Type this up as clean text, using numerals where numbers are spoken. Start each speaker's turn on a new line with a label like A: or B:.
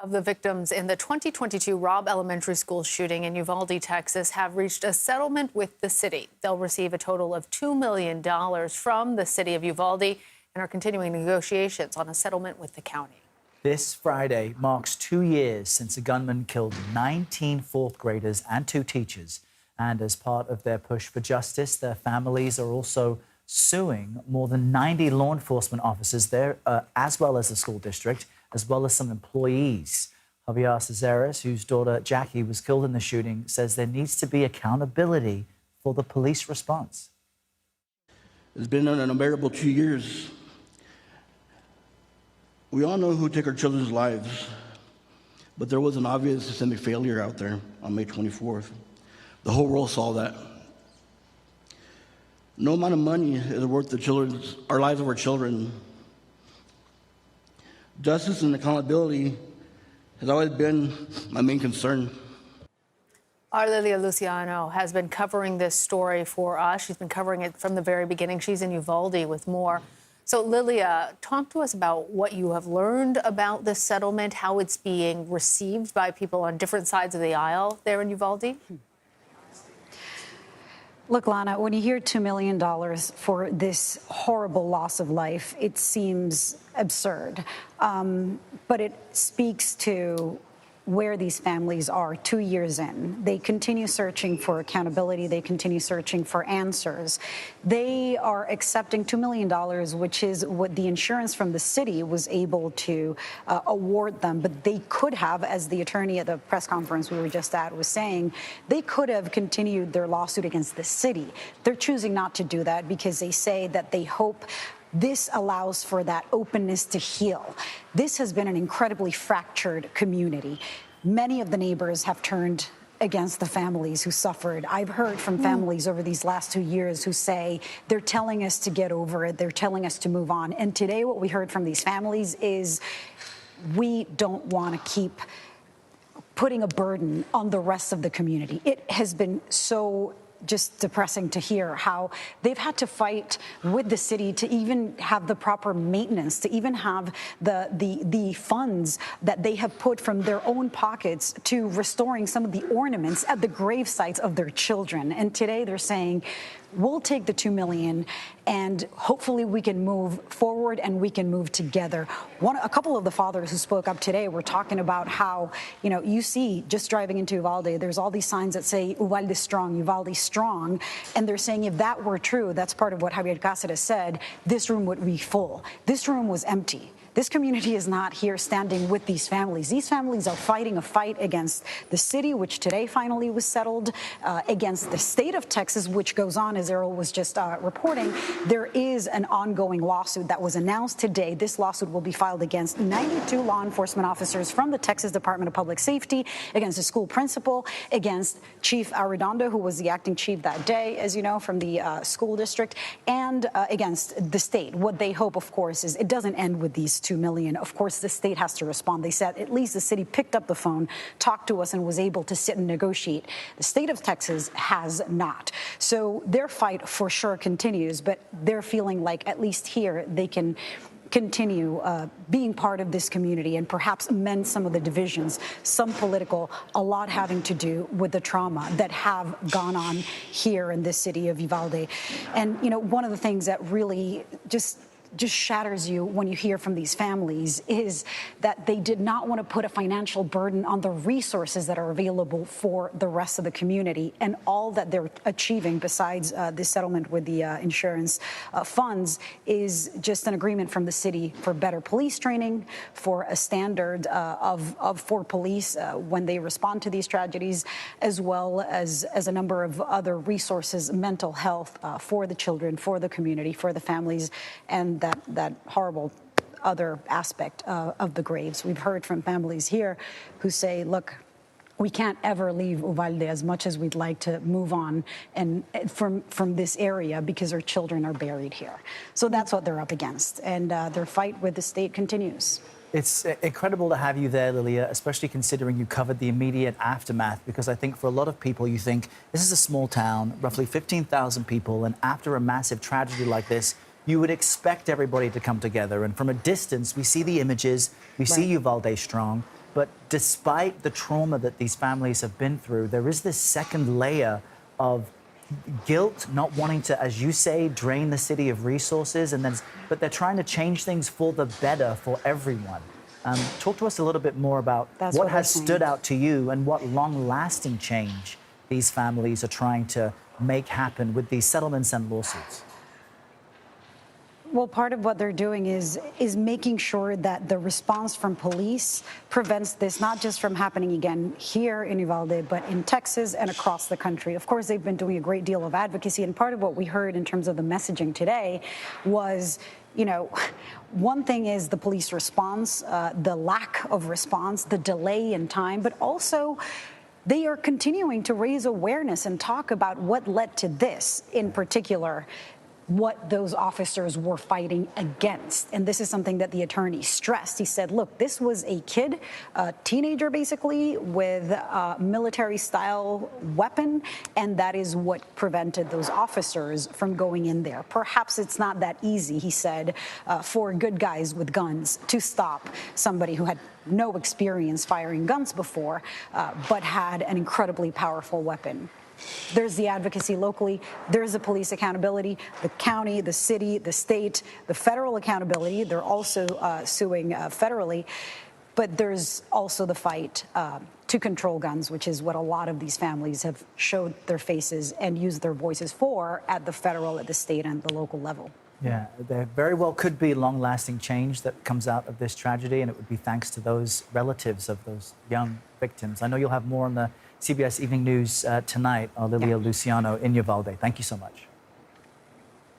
A: Of the victims in the 2022 Robb Elementary School shooting in Uvalde, Texas, have reached a settlement with the city. They'll receive a total of $2 million from the city of Uvalde and are continuing negotiations on a settlement with the county.
B: This Friday marks 2 years since a gunman killed 19 fourth graders and 2 teachers. And as part of their push for justice, their families are also suing more than 90 law enforcement officers there, as well as the school district, as well as some employees. Javier Cesares, whose daughter Jackie was killed in the shooting, says there needs to be accountability for the police response.
C: It's been an unbearable 2 years. We all know who took our children's lives, but there was an obvious systemic failure out there on May 24th. The whole world saw that. No amount of money is worth our lives of our children. Justice and accountability has always been my main concern.
A: Our Lilia Luciano has been covering this story for us. She's been covering it from the very beginning. She's in Uvalde with more. So, Lilia, talk to us about what you have learned about this settlement, how it's being received by people on different sides of the aisle there in Uvalde.
D: Look, Lana, when you hear $2 million for this horrible loss of life, it seems absurd. But it speaks to where these families are 2 years in. They continue searching for accountability. They continue searching for answers. They are accepting $2 million, which is what the insurance from the city was able to award them. But they could have, as the attorney at the press conference we were just at was saying, they could have continued their lawsuit against the city. They're choosing not to do that because they say that they hope this allows for that openness to heal. This has been an incredibly fractured community. Many of the neighbors have turned against the families who suffered. I've heard from families over these last 2 years who say they're telling us to get over it. They're telling us to move on. And today what we heard from these families is we don't want to keep putting a burden on the rest of the community. It has been so just depressing to hear how they've had to fight with the city to even have the proper maintenance, to even have the funds that they have put from their own pockets to restoring some of the ornaments at the grave sites of their children. And today they're saying, we'll take the $2 million and hopefully we can move forward and we can move together. A couple of the fathers who spoke up today were talking about how, you see just driving into Uvalde, there's all these signs that say Uvalde strong, Uvalde strong. And they're saying if that were true, that's part of what Javier Cáceres said, this room would be full. This room was empty. This community is not here standing with these families. These families are fighting a fight against the city, which today finally was settled, against the state of Texas, which goes on, as Errol was just reporting. There is an ongoing lawsuit that was announced today. This lawsuit will be filed against 92 law enforcement officers from the Texas Department of Public Safety, against the school principal, against Chief Arredondo, who was the acting chief that day, as you know, from the school district, and against the state. What they hope, of course, is it doesn't end with these $2 million. Of course, the state has to respond. They said at least the city picked up the phone, talked to us, and was able to sit and negotiate. The state of Texas has not. So their fight for sure continues, but they're feeling like at least here they can continue being part of this community and perhaps mend some of the divisions, some political, a lot having to do with the trauma that have gone on here in this city of Uvalde. And, one of the things that really just shatters you when you hear from these families is that they did not want to put a financial burden on the resources that are available for the rest of the community. And all that they're achieving besides this settlement with the insurance funds is just an agreement from the city for better police training, for a standard for police when they respond to these tragedies, as well as a number of other resources, mental health for the children, for the community, for the families, and that horrible other aspect of the graves. We've heard from families here who say, look, we can't ever leave Uvalde as much as we'd like to move on and from this area because our children are buried here. So that's what they're up against. And their fight with the state continues.
B: It's incredible to have you there, Lilia, especially considering you covered the immediate aftermath, because I think for a lot of people, you think this is a small town, roughly 15,000 people, and after a massive tragedy like this, you would expect everybody to come together. And from a distance, we see the images, we see Uvalde strong, But despite the trauma that these families have been through, there is this second layer of guilt, not wanting to, as you say, drain the city of resources, but they're trying to change things for the better for everyone. Talk to us a little bit more about what has stood out to you and what long-lasting change these families are trying to make happen with these settlements and lawsuits.
D: Well, part of what they're doing is making sure that the response from police prevents this not just from happening again here in Uvalde, but in Texas and across the country. Of course, they've been doing a great deal of advocacy, and part of what we heard in terms of the messaging today was, you know, one thing is the police response, the lack of response, the delay in time, but also they are continuing to raise awareness and talk about what led to this in particular, what those officers were fighting against. And this is something that the attorney stressed. He said, look, this was a kid, a teenager basically, with a military-style weapon, and that is what prevented those officers from going in there. Perhaps it's not that easy, he said, for good guys with guns to stop somebody who had no experience firing guns before, but had an incredibly powerful weapon. There's the advocacy locally, there's the police accountability, the county, the city, the state, the federal accountability. They're also suing federally, but there's also the fight to control guns, which is what a lot of these families have showed their faces and used their voices for at the federal, at the state, and the local level.
B: Yeah, there very well could be long-lasting change that comes out of this tragedy, and it would be thanks to those relatives of those young victims. I know you'll have more on the CBS Evening News tonight, Lilia Luciano in Uvalde. Thank you so much.